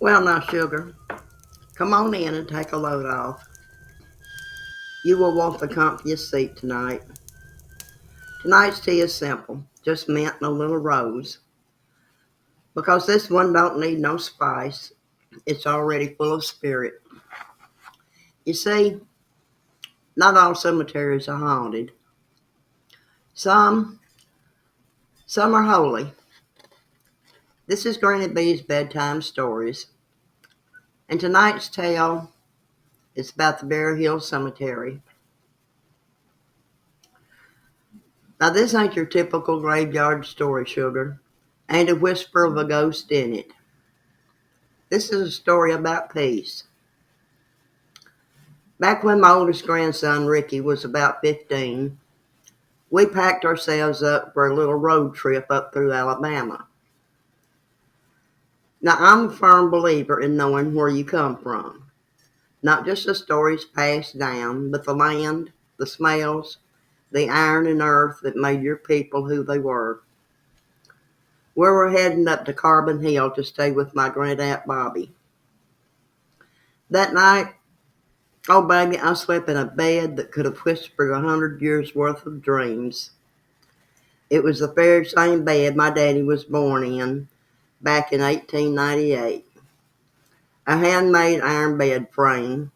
Well, now, sugar, come on in and take a load off. You will want the comfiest seat tonight. Tonight's tea is simple, just mint and a little rose. Because this one don't need no spice, it's already full of spirit. You see, not all cemeteries are haunted. Some, some are holy. This is Granny B's bedtime stories, and tonight's tale is about the Berryhill Cemetery. Now, this ain't your typical graveyard story, sugar. Ain't a whisper of a ghost in it. This is a story about peace. Back when my oldest grandson, Ricky, was about 15, we packed ourselves up for a little road trip up through Alabama. Now, I'm a firm believer in knowing where you come from. Not just the stories passed down, but the land, the smells, the iron and earth that made your people who they were. We were heading up to Carbon Hill to stay with my grandaunt Bobby. That night, oh baby, I slept in a bed that could have whispered 100 years worth of dreams. It was the very same bed my daddy was born in back in 1898. A handmade iron bed frame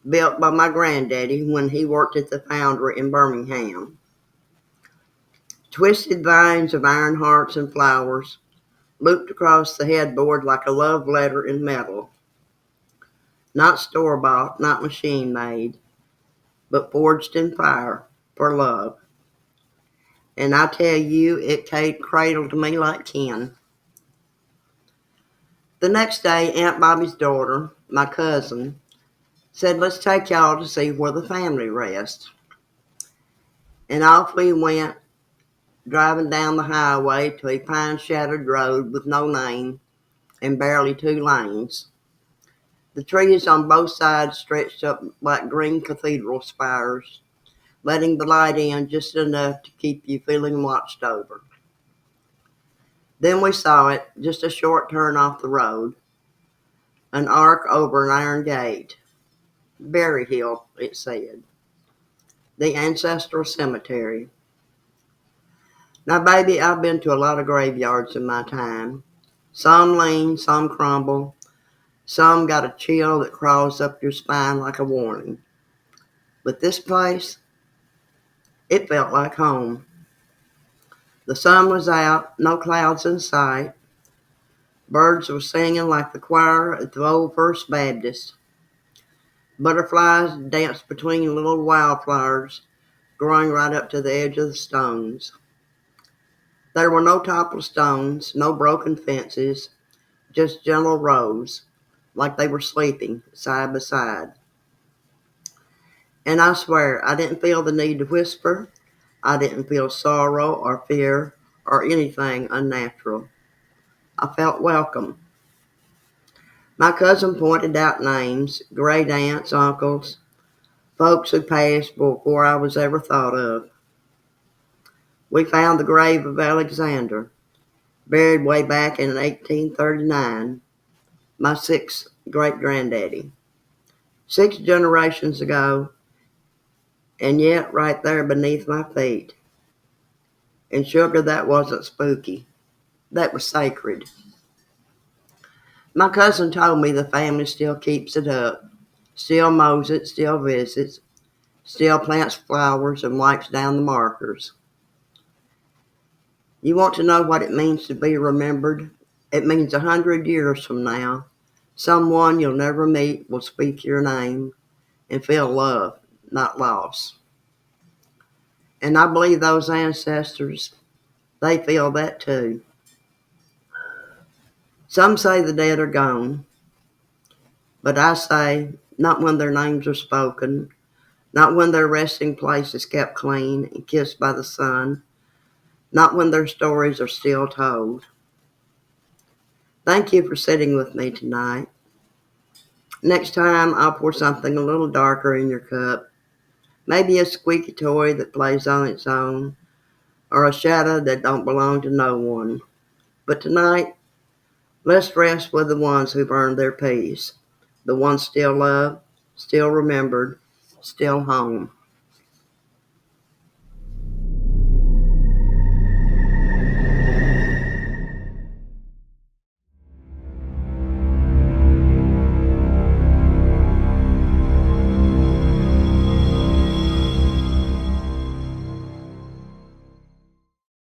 built by my granddaddy when he worked at the foundry in Birmingham. Twisted vines of iron hearts and flowers looped across the headboard like a love letter in metal. Not store-bought, not machine-made, but forged in fire for love. And I tell you, it cradled me like kin. The next day, Aunt Bobby's daughter, my cousin, said, let's take y'all to see where the family rests. And off we went, driving down the highway to a pine-shadowed road with no name and barely 2 lanes. The trees on both sides stretched up like green cathedral spires, letting the light in just enough to keep you feeling watched over. Then we saw it, just a short turn off the road, an arc over an iron gate. Berryhill, it said. The ancestral cemetery. Now, baby, I've been to a lot of graveyards in my time. Some lean, some crumble, some got a chill that crawls up your spine like a warning. But this place, it felt like home. The sun was out, no clouds in sight. Birds were singing like the choir at the old First Baptist. Butterflies danced between little wildflowers growing right up to the edge of the stones. There were no toppled stones, no broken fences, just gentle rows, like they were sleeping side by side. And I swear, I didn't feel the need to whisper. I didn't feel sorrow or fear or anything unnatural. I felt welcome. My cousin pointed out names, great aunts, uncles, folks who passed before I was ever thought of. We found the grave of Alexander, buried way back in 1839, my sixth great-granddaddy. 6 generations ago, and yet right there beneath my feet. And sugar, that wasn't spooky. That was sacred. My cousin told me the family still keeps it up, still mows it, still visits, still plants flowers and wipes down the markers. You want to know what it means to be remembered? It means 100 years from now, someone you'll never meet will speak your name and feel love, not loss. And I believe those ancestors, they feel that too. Some say the dead are gone, but I say not when their names are spoken, not when their resting place is kept clean and kissed by the sun, not when their stories are still told. Thank you for sitting with me tonight. Next time, I'll pour something a little darker in your cup. Maybe a squeaky toy that plays on its own, or a shadow that don't belong to no one. But tonight, Let's rest with the ones who've earned their peace, the ones still loved, still remembered, still home.